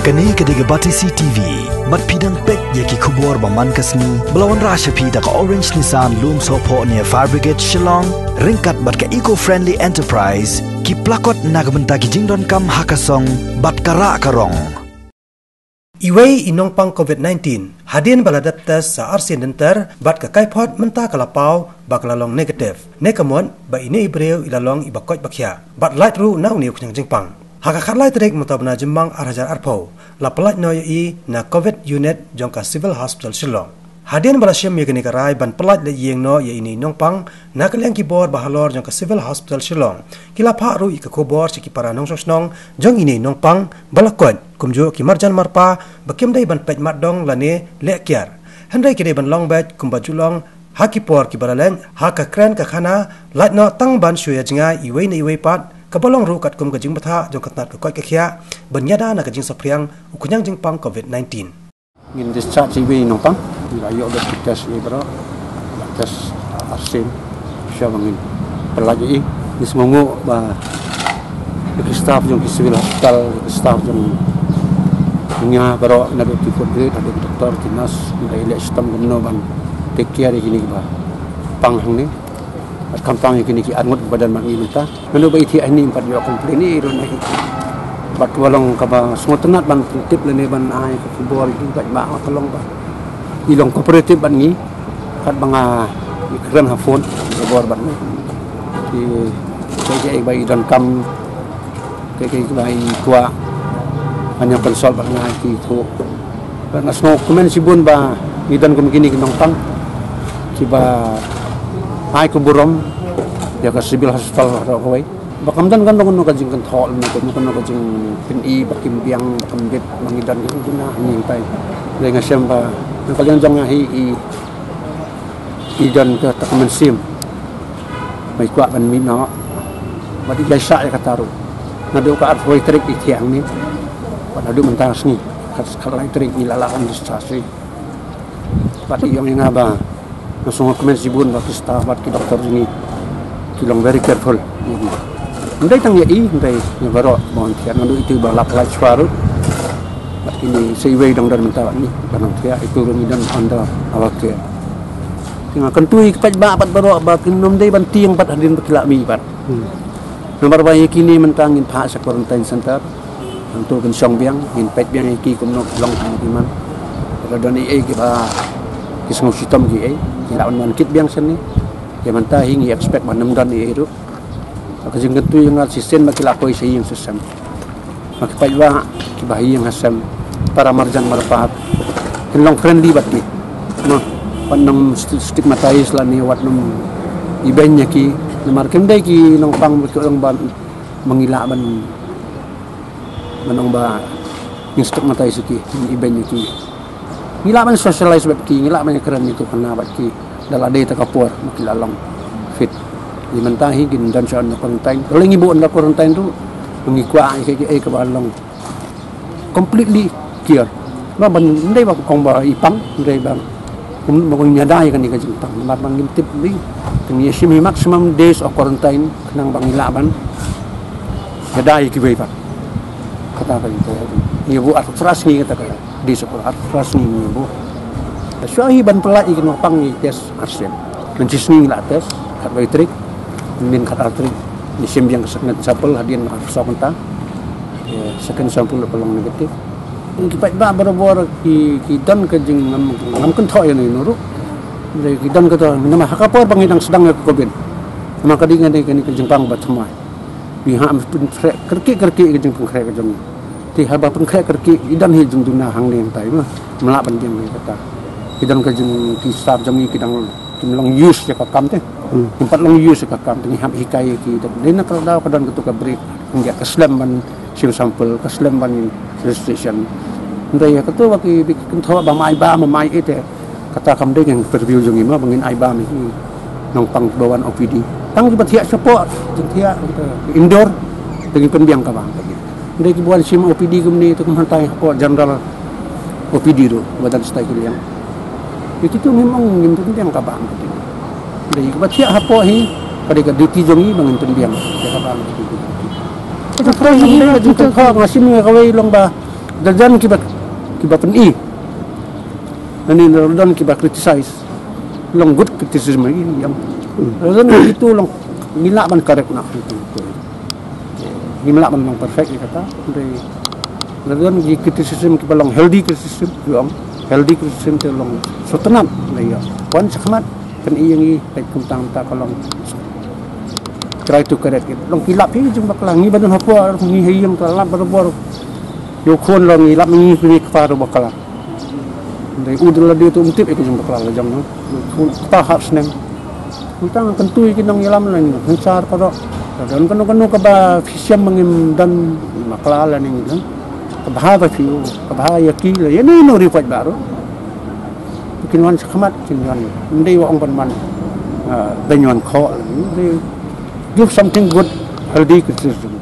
Kani kediga bati CTV, bat pidang pek yaki kubor baman kasni, belawan rasha pida ka Orange Nissan Loom Sopo near Fire Brigade Shillong, ringkat bat ka eco-friendly enterprise, ki plakot nagbenta ki jingdon kam hakasong, bat kara karong. Iway inong pang COVID-19, hadian baladat tes sa RC Denter, bat ka kaipot menta kalapau, bak lalong negatif. Nekamon, ba ini ibreu ilalong ibakot bakya, bat light ru na uniu kunyang jingpang. Hakakarlay terik mutabna jembang arajar arpo, la pelat noyo i na COVID unit jongka Civil Hospital Shillong. Hadian balasyam yagani karay ban pelat le yeng no ya ini nong pang na kalyang kibor bahalor jongka Civil Hospital Shillong. Kila pa ru ika kubor si kipara nong sosnong jong ini nong pang balakot kumjo ki marjan marpa bakim day ban pej matdong lane lekyar. Handai kide ban long bet kumbajulong hakipor ki baraleng haka kren ka khana lat no tang ban shuya jinga iway na iway pat kabalong ru kat kum kajing batha jong katnat ko ka khya banyada na kajing sapriang ukunyang jing pang COVID-19. In discharge iwi nong pang ayo ga tes ibro tes arsin siya mangin pelagi ni semongo ba staff jong civil hospital staff jong nya baro na do tikot de ada doktor tinas ngai le sistem gumno ban take care ini ba pang hang ni at kampang kini ki angot badan mangi minta menu ba iti ani empat yo komplain ni ro nahi bat walong ka ba sungotenat ban tip lene ban ai ka kubor ki ba ma tolong ba ilong kooperatif ban ni kat banga ikran hafon kubor ban ni di kaya ba idan kam kaya ba kuwa hanya konsol ban ngai ki to ban asno komen sibun ba idan kum kini kinong pang ki ba ai kuburom ya ka Civil Hospital rawai bakamdan kan dong no kajing kan thol no kajing pin i bakim biang bakam bit mangidan gitu na ni tai le ngasem ba kalian jang hi i dan ka takmen sim mai kwa ban mi no badi biasa ya kataru na do ka arfoi trik i tiang ni pada do mentang sni kalau trik ni lalakan distrasi badi yang ngaba langsung komen sibun bagi staff bagi dokter ini kilong very careful ndai tang ya i ndai ya baro mon tian ndu itu balap laj baru ini seiwei dong dan minta ni kanang tia itu rumidan anda awak ke tinggal kentui kepaj ba pat baro ba kinom dai ban tiang pat hadin bekila mi pat nomor ba kini mentangin pha sa quarantine center untuk kan song biang in pet biang iki kumno long di man kada ni e ki ba kisang sistem ki lawan man kit biang seni ya manta hingi expect manam dan itu kajing ketu yang asisten makila koi saying sistem makipai wa ki bahi yang hasam para marjan marpat kinlong friendly bati no panam stigmatize la ni wat num ibenya ki namar kendai ki nong pang berkelang ban mengila ban manong ba stigmatize ki ibenya ki ngila man socialize bat ki ngila man keren itu kena bat ki dala data kapur makilalong fit di mentahi gin dan siya na quarantine kalau ibu na quarantine tu mengikwa ay kabalong completely clear ba ban ndai ba kong ba ipang ndai ba kung nyadai kan ikajing tang mat bang ngintip ni teng yesimi maximum days of quarantine kanang bang ilaban nyadai ki ba kata ka ito ni bu at trust ni kata ka di sekolah trust ni bu suahi ban pelai ikan pang ni tes arsen mencisni la tes kat baitrik min kat artrik di sembiang kesengat sampel hadian arsa konta second sampel pelong negatif kipat ba boro-boro ki dan kajing ngam kentho ya ni nuru dari kidan kata nama hakapor bangidang sedang covid maka dengan ni kajing pang bat semai pihak pun kerki kajing pengkrek kajing ti haba pengkrek kerki idan hi jung duna hang ni tai melak banjing kata kidan kajing ki sab jami kidang kimlong use ya kakam teh empat long use ya kakam teh hab hikai ki dan kalau dah padan ketuk break enggak keslam ban sil sampel keslam ban registration ndai ya ketua ki bikin tho ba mai ba mai ite kata kam dei yang interview jong ima bangin ai ba mi nong pang bawan OPD tang ki batia support tia indoor dengan penbiang ka bang ndai ki buan sim OPD kumni tu kumhantai support general OPD do badan stai kilian itu memang ngintun biang ka bang ndai ki batia hapo hi pada ka duty jong i bangin penbiang ya ka bang itu terus ni juga kau masih mengawai long ba dan kiba pen ani dan kiba criticize long good criticism ini yang dan itu long nila man correct nak itu nila man perfect kata dan criticism kiba long healthy criticism long healthy criticism tu long sotenam ya wan sakmat pen yang i pek kuntang ta kalong try to correct it long kilap hi jung baklang ni badan hapua ni hayam kalap berbor yo khon long ni lap ni ni kepara bakala dari udul dia tu untip ikut jung bakala jam no ta hap seneng kuntang kentui kinong yalam lang hensar pada dan kanu ka ba fisiam mangim dan makala ni kan kabahaba fiu kabahaya ki la yani no rifat baru kinwan sakmat kinwan ndai wa ong man benyon kho give something good healthy criticism